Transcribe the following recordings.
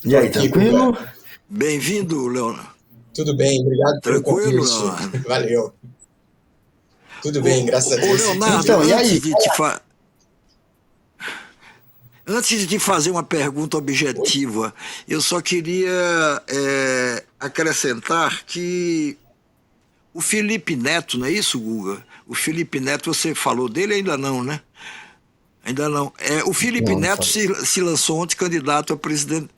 E aí, Aqui, tranquilo? Guga. Bem-vindo, Leonardo. Tudo bem, obrigado pelo Tranquilo, convite. Leonardo? Valeu. Tudo bem, graças a Ô, Deus. Leonardo, Então, e aí? antes de te fazer uma pergunta Oi? objetiva, eu só queria acrescentar que o Felipe Neto, não é isso, Guga? O Felipe Neto, você falou dele? Ainda não, né? Ainda não. O Felipe Não, não Neto falei. se lançou ontem candidato a presidente.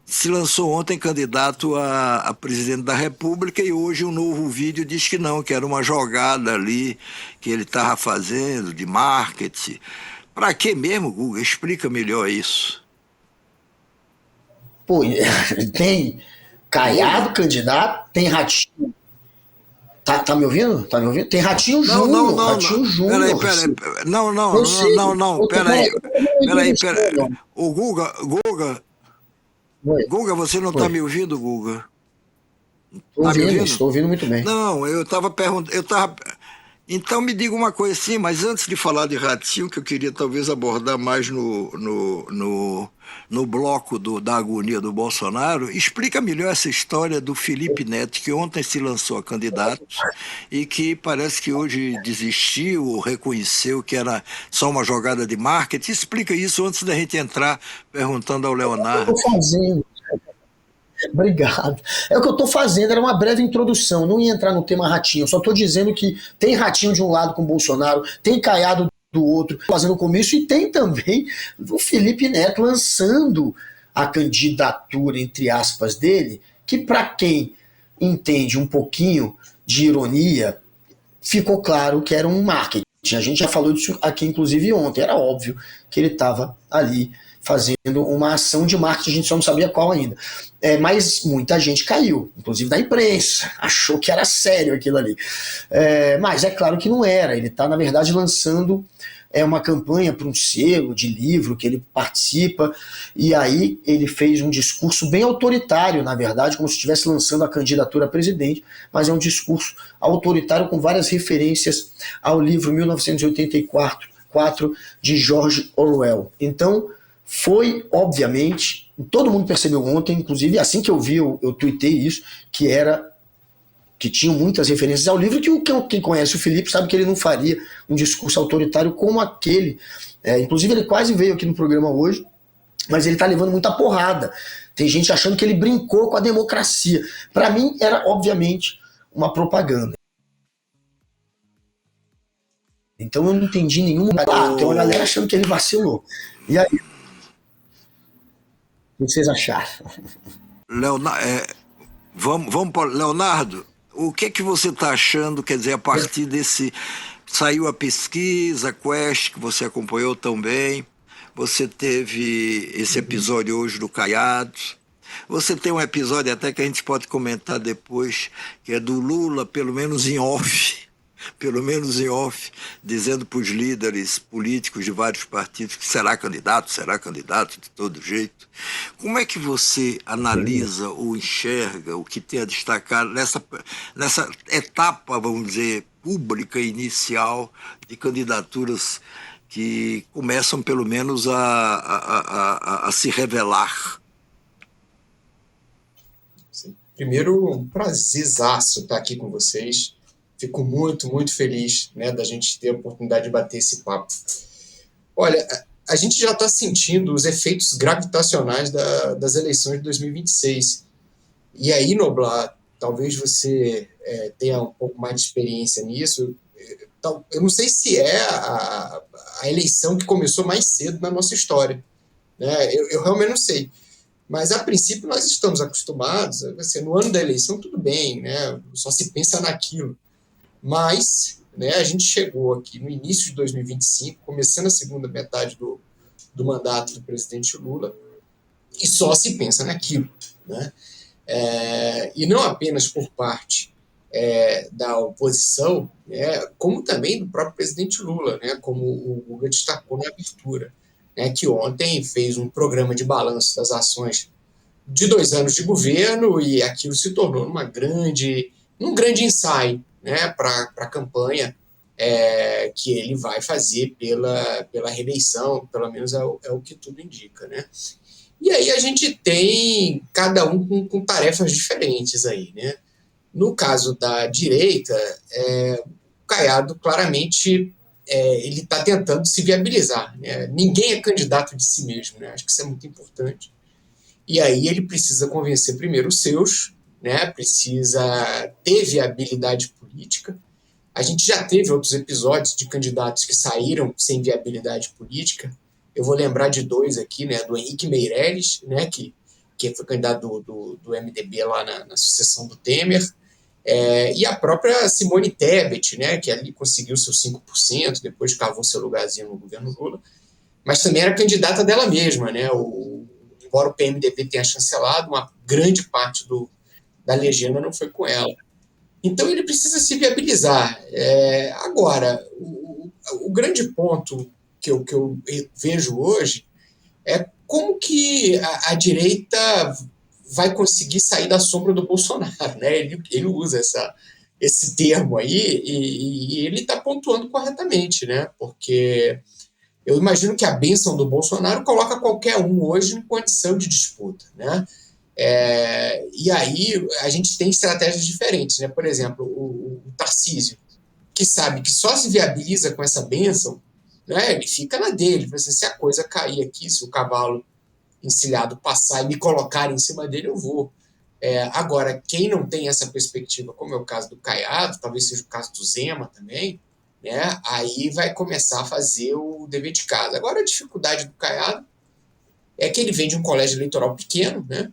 Se lançou ontem candidato a presidente da República e hoje um novo vídeo diz que não, que era uma jogada ali que ele estava fazendo de marketing. Para que mesmo, Guga? Explica melhor isso. Pô, tem Caiado Guga? candidato, tem Ratinho. Tá me ouvindo? Tá me ouvindo? Tem Ratinho Não, não, Júnior, não, não. Ratinho Peraí, Júnior. peraí. Não, Eu não, não, sei, não, não. eu tô Peraí. falando Peraí, entrevistando, peraí. ó. O Oi, Guga, você não está oi. me ouvindo, Guga? Tô Tá me ouvindo, ouvindo? estou ouvindo muito bem. Não, eu estava perguntando, Então me diga uma coisa assim, mas antes de falar de Ratinho, que eu queria talvez abordar mais no bloco da agonia do Bolsonaro, explica melhor essa história do Felipe Neto, que ontem se lançou a candidato e que parece que hoje desistiu ou reconheceu que era só uma jogada de marketing. Explica isso antes da gente entrar perguntando ao Eu tô Leonardo. fazendo. Obrigado. É o que eu tô fazendo, era uma breve introdução. Não ia entrar no tema Ratinho. Eu só tô dizendo que tem Ratinho de um lado com o Bolsonaro, tem Caiado do outro fazendo comício e tem também o Felipe Neto lançando a candidatura, entre aspas, dele, que para quem entende um pouquinho de ironia, ficou claro que era um marketing. A gente já falou disso aqui, inclusive, ontem. Era óbvio que ele estava ali fazendo uma ação de marketing, a gente só não sabia qual ainda. Mas muita gente caiu, inclusive da imprensa, achou que era sério aquilo ali. Mas é claro que não era. Ele está, na verdade, lançando uma campanha para um selo de livro que ele participa, e aí ele fez um discurso bem autoritário, na verdade, como se estivesse lançando a candidatura a presidente, mas é um discurso autoritário com várias referências ao livro 1984 de George Orwell. Então, foi, obviamente, todo mundo percebeu ontem, inclusive assim que eu vi, eu tuitei isso, que tinham muitas referências ao livro, que quem conhece o Felipe sabe que ele não faria um discurso autoritário como aquele. Inclusive, ele quase veio aqui no programa hoje, mas ele está levando muita porrada. Tem gente achando que ele brincou com a democracia. Para mim, era, obviamente, uma propaganda. Então, eu não entendi nenhum momento. Tem uma galera achando que ele vacilou. E aí, o que vocês acharam? Leonardo, vamos para Leonardo. O que é que você está achando? Quer dizer, a partir desse saiu a pesquisa Quest que você acompanhou também. Você teve esse episódio hoje do Caiado. Você tem um episódio até que a gente pode comentar depois, que é do Lula, pelo menos em off, dizendo para os líderes políticos de vários partidos que será candidato de todo jeito. Como é que você analisa ou enxerga o que tem a destacar nessa etapa, vamos dizer, pública inicial de candidaturas que começam pelo menos a se revelar? Primeiro, um prazerzaço estar aqui com vocês. Fico muito, muito feliz, né, da gente ter a oportunidade de bater esse papo. Olha, a gente já está sentindo os efeitos gravitacionais das eleições de 2026. E aí, Noblar, talvez você tenha um pouco mais de experiência nisso. Eu não sei se é a eleição que começou mais cedo na nossa história, né? Eu realmente não sei. Mas, a princípio, nós estamos acostumados. Assim, no ano da eleição, tudo bem, né? Só se pensa naquilo. Mas, né, a gente chegou aqui no início de 2025, começando a segunda metade do mandato do presidente Lula, e só se pensa naquilo, né? E não apenas por parte da oposição, né, como também do próprio presidente Lula, né, como o Guga destacou na abertura, né, que ontem fez um programa de balanço das ações de 2 anos de governo, e aquilo se tornou um grande ensaio, né, para a campanha que ele vai fazer pela reeleição, pelo menos é o que tudo indica, né? E aí a gente tem cada um com tarefas diferentes aí, né? No caso da direita, o Caiado claramente ele está tentando se viabilizar. Né? Ninguém é candidato de si mesmo, né? Acho que isso é muito importante. E aí ele precisa convencer primeiro os seus, né? Precisa ter viabilidade política. A gente já teve outros episódios de candidatos que saíram sem viabilidade política. Eu vou lembrar de dois aqui, né? Do Henrique Meirelles, né? Que foi candidato do MDB lá na sucessão do Temer, e a própria Simone Tebet, né? Que ali conseguiu seus 5%, depois cavou seu lugarzinho no governo Lula, mas também era candidata dela mesma, né? Embora o PMDB tenha chancelado, uma grande parte da legenda não foi com ela. Então ele precisa se viabilizar. Agora, o grande ponto que eu vejo hoje é como que a direita vai conseguir sair da sombra do Bolsonaro. Né? Ele usa esse termo aí e ele está pontuando corretamente, né? Porque eu imagino que a bênção do Bolsonaro coloca qualquer um hoje em condição de disputa, né? E aí a gente tem estratégias diferentes, né? Por exemplo, o Tarcísio, que sabe que só se viabiliza com essa bênção, né? Ele fica na dele, assim, se a coisa cair aqui, se o cavalo encilhado passar e me colocar em cima dele, eu vou. Agora, quem não tem essa perspectiva, como é o caso do Caiado, talvez seja o caso do Zema também, né? Aí vai começar a fazer o dever de casa. Agora, a dificuldade do Caiado é que ele vem de um colégio eleitoral pequeno, né?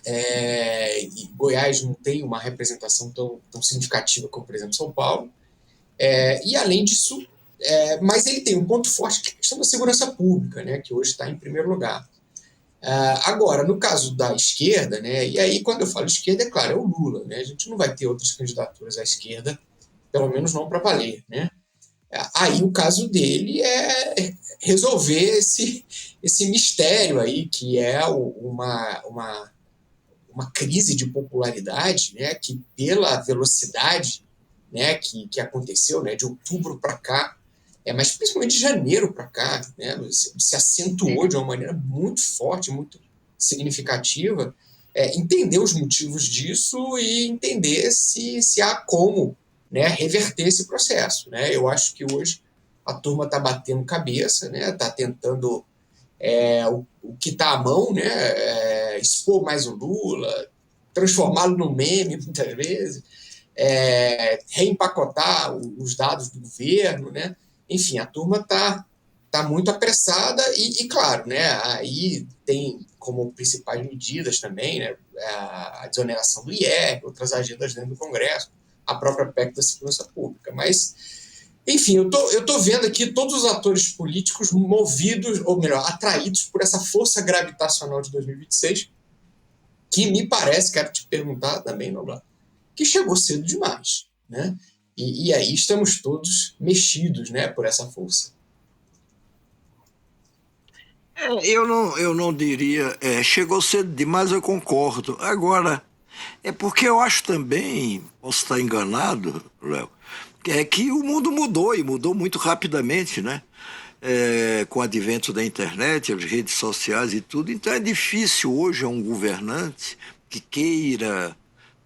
E Goiás não tem uma representação tão significativa como, por exemplo, São Paulo. E, além disso, mas ele tem um ponto forte que é a questão da segurança pública, né, que hoje está em primeiro lugar. Agora, no caso da esquerda, né, e aí quando eu falo esquerda, é claro, é o Lula. Né, a gente não vai ter outras candidaturas à esquerda, pelo menos não para valer. Né. Aí o caso dele é resolver esse mistério aí, que é uma crise de popularidade, né, que pela velocidade, né, que aconteceu, né, de outubro para cá, mas principalmente de janeiro para cá, né, se acentuou de uma maneira muito forte, muito significativa, entender os motivos disso e entender se há como, né, reverter esse processo. Né. Eu acho que hoje a turma está batendo cabeça, né, está tentando o que está à mão, né, expor mais o Lula, transformá-lo num meme, muitas vezes, reempacotar os dados do governo, né? Enfim, a turma está muito apressada e, claro, né, aí tem como principais medidas também, né, a desoneração do IR, outras agendas dentro do Congresso, a própria PEC da segurança pública. Mas, enfim, eu tô vendo aqui todos os atores políticos movidos, ou melhor, atraídos por essa força gravitacional de 2026, que me parece, quero te perguntar também, Noblar, que chegou cedo demais. Né? E aí estamos todos mexidos, né, por essa força. Eu não diria, chegou cedo demais, eu concordo. Agora, é porque eu acho também, posso estar enganado, Léo, que o mundo mudou e mudou muito rapidamente, né? Com o advento da internet, as redes sociais e tudo. Então é difícil hoje a um governante que queira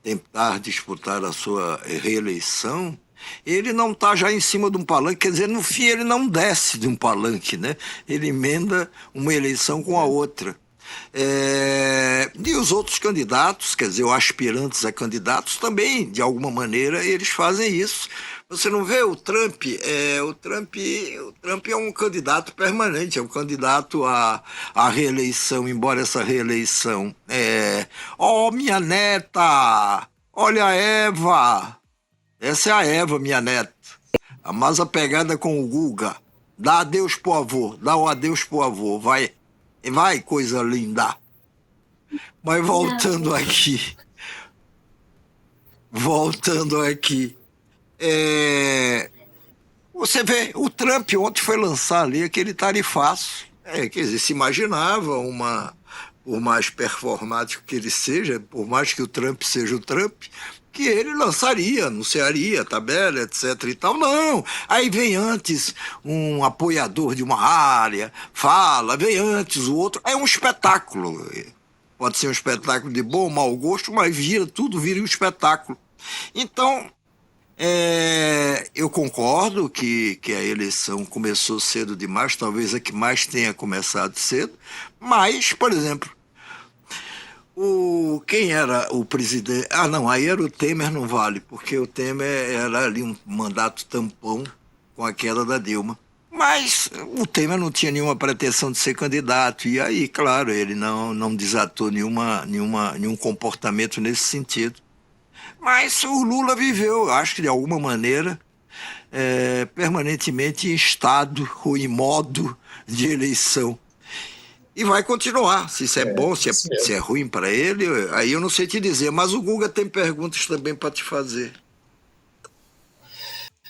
tentar disputar a sua reeleição, ele não está já em cima de um palanque, quer dizer, no fim ele não desce de um palanque, né? Ele emenda uma eleição com a outra. E os outros candidatos, quer dizer, os aspirantes a candidatos também, de alguma maneira, eles fazem isso. Você não vê o Trump? O Trump é um candidato permanente, é um candidato à reeleição, embora essa reeleição minha neta, olha a Eva, essa é a Eva, minha neta, a mais apegada com o Guga, dá adeus pro avô, dá o adeus pro avô, vai, coisa linda. Mas voltando aqui, você vê, o Trump ontem foi lançar ali aquele tarifaço, quer dizer, se imaginava por mais performático que ele seja, por mais que o Trump seja o Trump, que ele lançaria, anunciaria tabela, etc e tal. Não, aí vem antes um apoiador de uma área, fala, vem antes o outro, é um espetáculo. Pode ser um espetáculo de bom ou mau gosto, mas tudo vira um espetáculo. Então, eu concordo que a eleição começou cedo demais, talvez a que mais tenha começado cedo, mas, por exemplo, quem era o presidente? Ah, não, aí era o Temer, não vale, porque o Temer era ali um mandato tampão com a queda da Dilma. Mas o Temer não tinha nenhuma pretensão de ser candidato, e aí, claro, ele não desatou nenhum comportamento nesse sentido. Mas o Lula viveu, acho que de alguma maneira, permanentemente em estado ou em modo de eleição. E vai continuar. Se isso é bom, se é ruim para ele, aí eu não sei te dizer. Mas o Guga tem perguntas também para te fazer.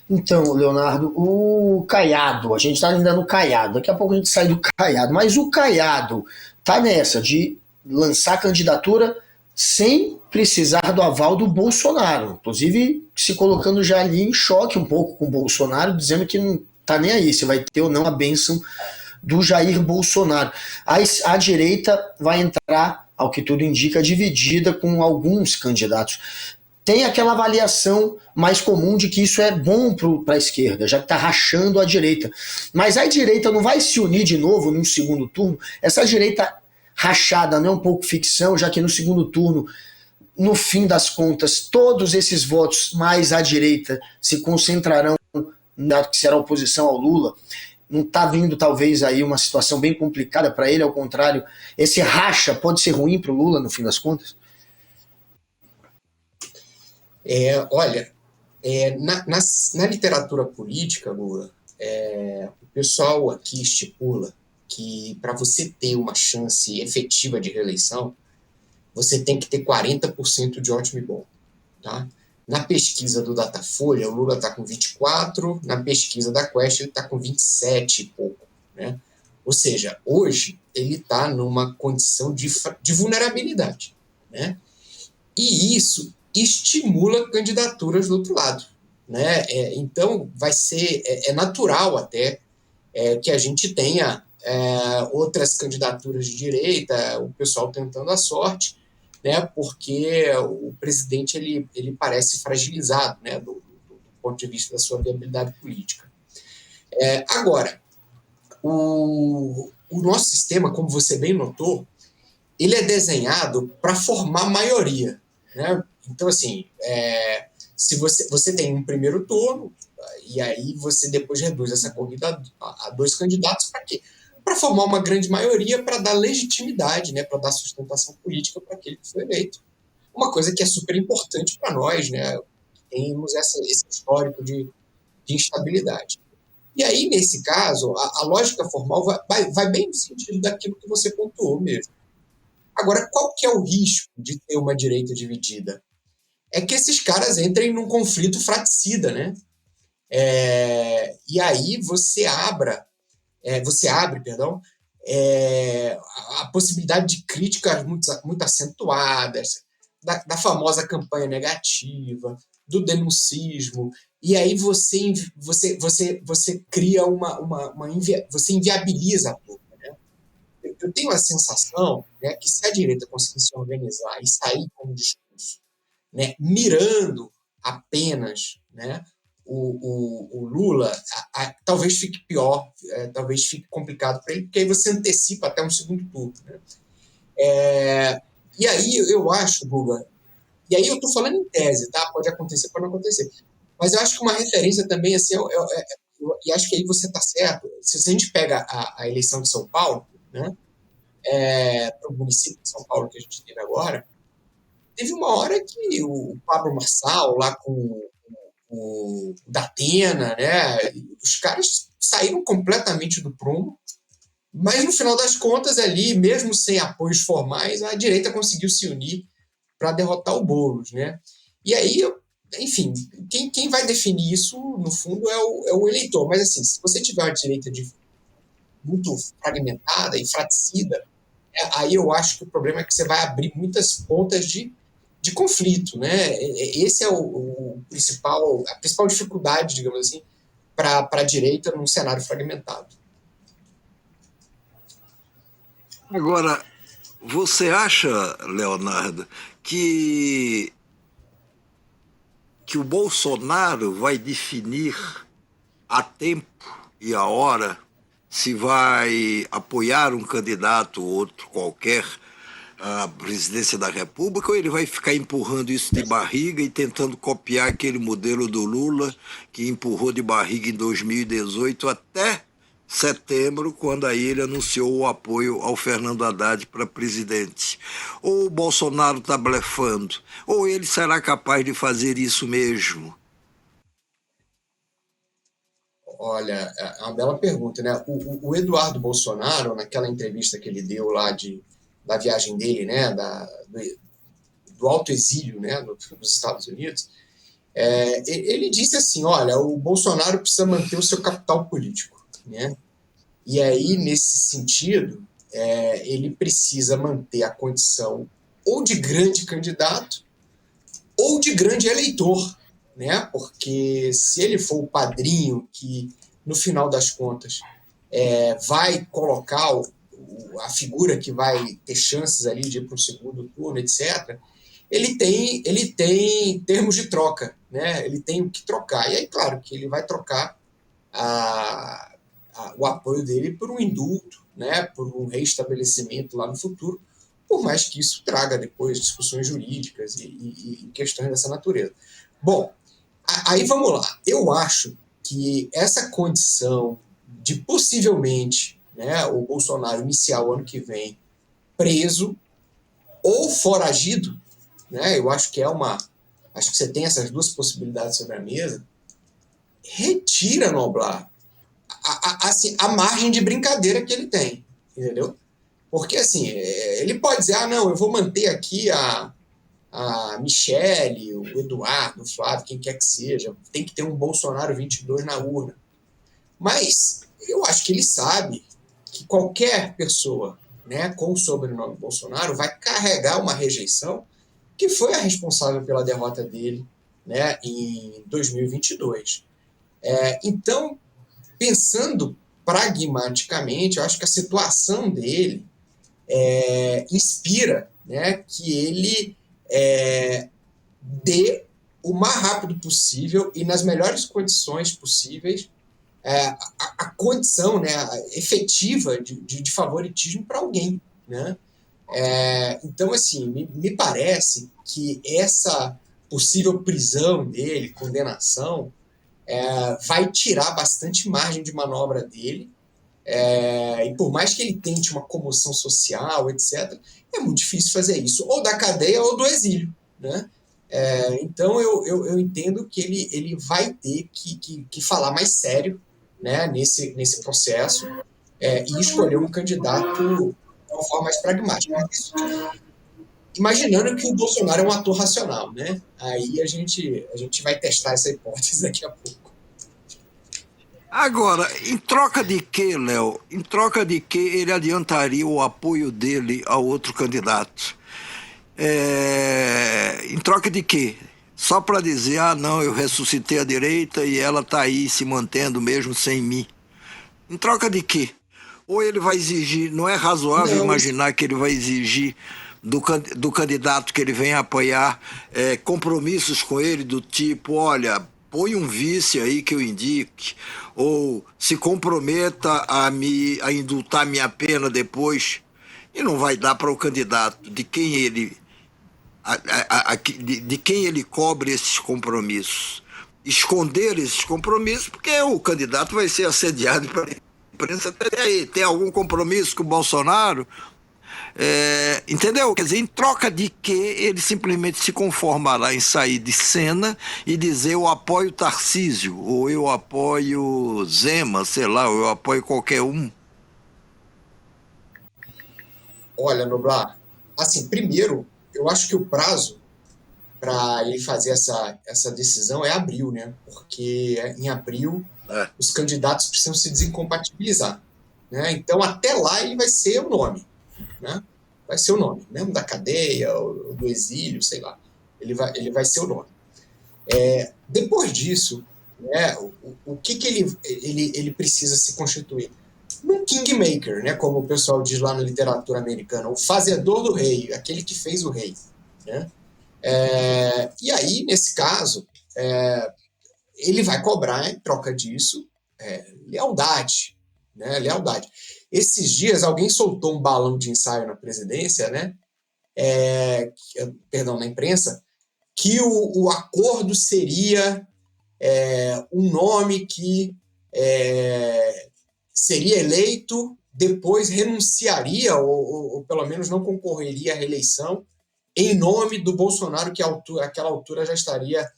Então, Leonardo, o Caiado, a gente está ainda no Caiado, daqui a pouco a gente sai do Caiado, mas o Caiado tá nessa de lançar candidatura sem precisar do aval do Bolsonaro, inclusive se colocando já ali em choque um pouco com o Bolsonaro, dizendo que não tá nem aí se vai ter ou não a bênção do Jair Bolsonaro. A direita vai entrar, ao que tudo indica, dividida com alguns candidatos. Tem aquela avaliação mais comum de que isso é bom para a esquerda, já que está rachando a direita. Mas a direita não vai se unir de novo num segundo turno? Essa direita rachada não é um pouco ficção, já que no segundo turno, no fim das contas, todos esses votos mais à direita se concentrarão na que será a oposição ao Lula. Não está vindo talvez aí uma situação bem complicada para ele, ao contrário, esse racha pode ser ruim para o Lula no fim das contas? Olha, na literatura política, Lula, o pessoal aqui estipula que para você ter uma chance efetiva de reeleição, você tem que ter 40% de ótimo e bom. Tá? Na pesquisa do Datafolha, o Lula está com 24%, na pesquisa da Quest ele está com 27% e pouco. Né? Ou seja, hoje ele está numa condição de vulnerabilidade. Né? E isso estimula candidaturas do outro lado. Né? Então, vai ser natural até que a gente tenha outras candidaturas de direita, o pessoal tentando a sorte, né? Porque o presidente ele parece fragilizado, né? do ponto de vista da sua viabilidade política. Agora, o nosso sistema, como você bem notou, ele é desenhado para formar maioria. Né? Então, assim, se você tem um primeiro turno, e aí você depois reduz essa corrida a dois candidatos, para quê? Para formar uma grande maioria, para dar legitimidade, né? Para dar sustentação política para aquele que foi eleito. Uma coisa que é super importante para nós, né? Temos esse histórico de instabilidade. E aí, nesse caso, a lógica formal vai bem no sentido daquilo que você pontuou mesmo. Agora, qual que é o risco de ter uma direita dividida? É que esses caras entrem num conflito fratricida, né? E aí você abre, a possibilidade de críticas muito acentuadas, da famosa campanha negativa, do denuncismo, e aí você cria você inviabiliza a turma. Né? Eu tenho a sensação, né, que se a direita conseguir se organizar e sair com um discurso, né, mirando apenas, né, o Lula, talvez fique pior, talvez fique complicado para ele, porque aí você antecipa até um segundo turno. Né? E aí eu acho, Guga, e aí eu estou falando em tese, tá? Pode acontecer, pode não acontecer. Mas eu acho que uma referência também, assim, e acho que aí você está certo, se a gente pega a eleição de São Paulo, né, para o município de São Paulo que a gente teve agora, teve uma hora que o Pablo Marçal, lá com o Datena, né, os caras saíram completamente do prumo, mas no final das contas ali, mesmo sem apoios formais, a direita conseguiu se unir para derrotar o Boulos, né? E aí, enfim, quem vai definir isso, no fundo, é o eleitor. Mas, assim, se você tiver uma direita muito fragmentada e fratricida, Aí eu acho que o problema é que você vai abrir muitas pontas de conflito, né? Esse é a principal dificuldade, digamos assim, para a direita num cenário fragmentado. Agora, você acha, Leonardo, que o Bolsonaro vai definir a tempo e a hora se vai apoiar um candidato ou outro qualquer à presidência da República, ou ele vai ficar empurrando isso de barriga e tentando copiar aquele modelo do Lula que empurrou de barriga em 2018 até setembro, quando aí ele anunciou o apoio ao Fernando Haddad para presidente? Ou o Bolsonaro está blefando? Ou ele será capaz de fazer isso mesmo? Olha, é uma bela pergunta, né? O Eduardo Bolsonaro, naquela entrevista que ele deu lá da viagem dele, né, do alto exílio, né, nos Estados Unidos, ele disse assim, olha, o Bolsonaro precisa manter o seu capital político, né? E aí, nesse sentido, ele precisa manter a condição ou de grande candidato ou de grande eleitor, né? Porque se ele for o padrinho que, no final das contas, vai colocar a figura que vai ter chances ali de ir para o segundo turno, etc., ele tem termos de troca, né? Ele tem o que trocar. E aí, claro, que ele vai trocar o apoio dele por um indulto, né? Por um reestabelecimento lá no futuro, por mais que isso traga depois discussões jurídicas e questões dessa natureza. Bom, aí vamos lá. Eu acho que essa condição de possivelmente, né, o Bolsonaro iniciar o ano que vem preso ou foragido, né, eu acho que acho que você tem essas duas possibilidades sobre a mesa, retira Noblar assim, a margem de brincadeira que ele tem, entendeu? Porque, assim, ele pode dizer, não, eu vou manter aqui a Michele, o Eduardo, o Flávio, quem quer que seja, tem que ter um Bolsonaro 22 na urna. Mas eu acho que ele sabe que qualquer pessoa, né, com o sobrenome Bolsonaro vai carregar uma rejeição que foi a responsável pela derrota dele, né, em 2022. Então, pensando pragmaticamente, eu acho que a situação dele inspira, né, que ele dê o mais rápido possível e nas melhores condições possíveis a condição, né, efetiva de favoritismo para alguém, né? Então, assim, me parece que essa possível prisão dele, condenação, vai tirar bastante margem de manobra dele. E por mais que ele tente uma comoção social, etc., é muito difícil fazer isso, ou da cadeia ou do exílio, né? Então eu entendo que ele vai ter que falar mais sério, né, nesse processo, e escolher um candidato de uma forma mais pragmática. Imaginando que o Bolsonaro é um ator racional, né? Aí a gente vai testar essa hipótese daqui a pouco. Agora, em troca de que, Léo? Em troca de que ele adiantaria o apoio dele a outro candidato? Em troca de quê? Só para dizer, não, eu ressuscitei a direita e ela está aí se mantendo mesmo sem mim. Em troca de quê? Ou ele vai exigir, não é razoável imaginar que ele vai exigir do candidato que ele vem apoiar compromissos com ele do tipo, olha, põe um vice aí que eu indique, ou se comprometa a indultar minha pena depois. E não vai dar para o candidato de quem ele de quem ele cobre esses compromissos. Esconder esses compromissos, porque o candidato vai ser assediado pela imprensa. Tem algum compromisso com o Bolsonaro? Entendeu? Quer dizer, em troca de que ele simplesmente se conformará em sair de cena e dizer eu apoio Tarcísio, ou eu apoio Zema, sei lá, ou eu apoio qualquer um. Olha, Noblar, assim, primeiro, eu acho que o prazo para ele fazer essa decisão é abril, né? Porque em abril os candidatos precisam se desincompatibilizar, né? Então, até lá ele vai ser o nome, né? Vai ser o nome, mesmo da cadeia, ou do exílio, sei lá. Ele vai ser o nome. Depois disso, né, o que ele precisa se constituir? Um kingmaker, né, como o pessoal diz lá na literatura americana, o fazedor do rei, aquele que fez o rei. Né? E aí, nesse caso, ele vai cobrar, em troca disso, lealdade. Né? Lealdade. Esses dias, alguém soltou um balão de ensaio na presidência, né? Perdão, na imprensa, que o acordo seria um nome que seria eleito, depois renunciaria, ou pelo menos não concorreria à reeleição, em nome do Bolsonaro, que àquela altura já estaria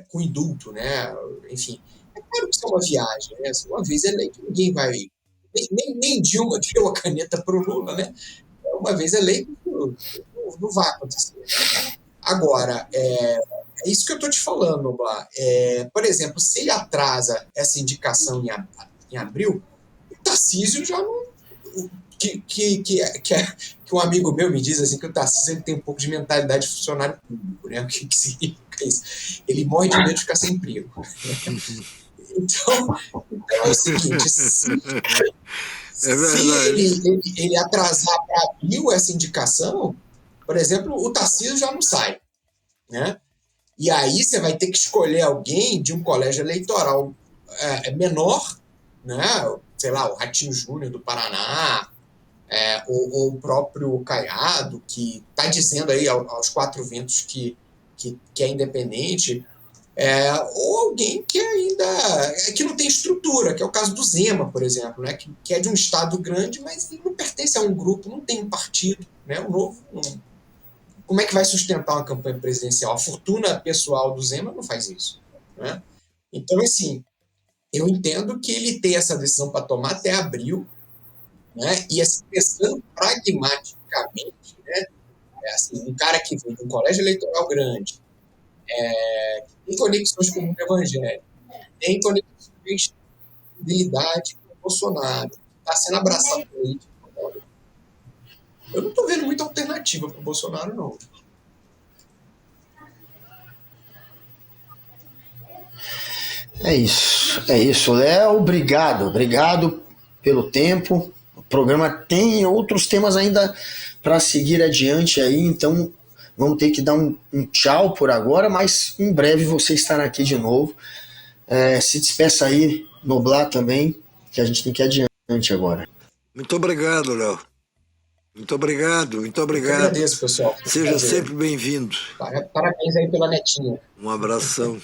com indulto, né? Enfim, é claro que isso é uma viagem, né? Uma vez eleito, ninguém vai... Nem Dilma deu a caneta para o Lula, né? Uma vez eleito, não vai acontecer. Agora, é isso que eu estou te falando, Blá. Por exemplo, se ele atrasa essa indicação em abril, o Tarcísio já não... Que um amigo meu me diz assim, que o Tarcísio ele tem um pouco de mentalidade de funcionário público, né? O que significa isso? Ele morre de medo de ficar sem emprego. Então é o seguinte, se ele atrasar para abril essa indicação, por exemplo, o Tarcísio já não sai, né? E aí você vai ter que escolher alguém de um colégio eleitoral menor, né? Sei lá, o Ratinho Júnior do Paraná, ou o próprio Caiado, que está dizendo aí aos quatro ventos que é independente, ou alguém que ainda que não tem estrutura, que é o caso do Zema, por exemplo, né? que é de um estado grande, mas não pertence a um grupo, não tem um partido, né? Como é que vai sustentar uma campanha presidencial? A fortuna pessoal do Zema não faz isso, né? Então, assim, eu entendo que ele tem essa decisão para tomar até abril, né? E assim, pensando pragmaticamente, né? Assim, um cara que vem de um colégio eleitoral grande, tem conexões com o mundo evangélico, tem conexões de fidelidade com o Bolsonaro, está sendo abraçado político. Eu não estou vendo muita alternativa para o Bolsonaro, não. É isso, Léo. Obrigado pelo tempo. O programa tem outros temas ainda para seguir adiante aí, então vamos ter que dar um tchau por agora, mas em breve você estará aqui de novo. Se despeça aí, Noblar também, que a gente tem que ir adiante agora. Muito obrigado, Léo. Muito obrigado. Eu que agradeço, pessoal. Seja sempre bem-vindo. Parabéns aí pela netinha. Um abração.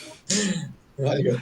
Valeu.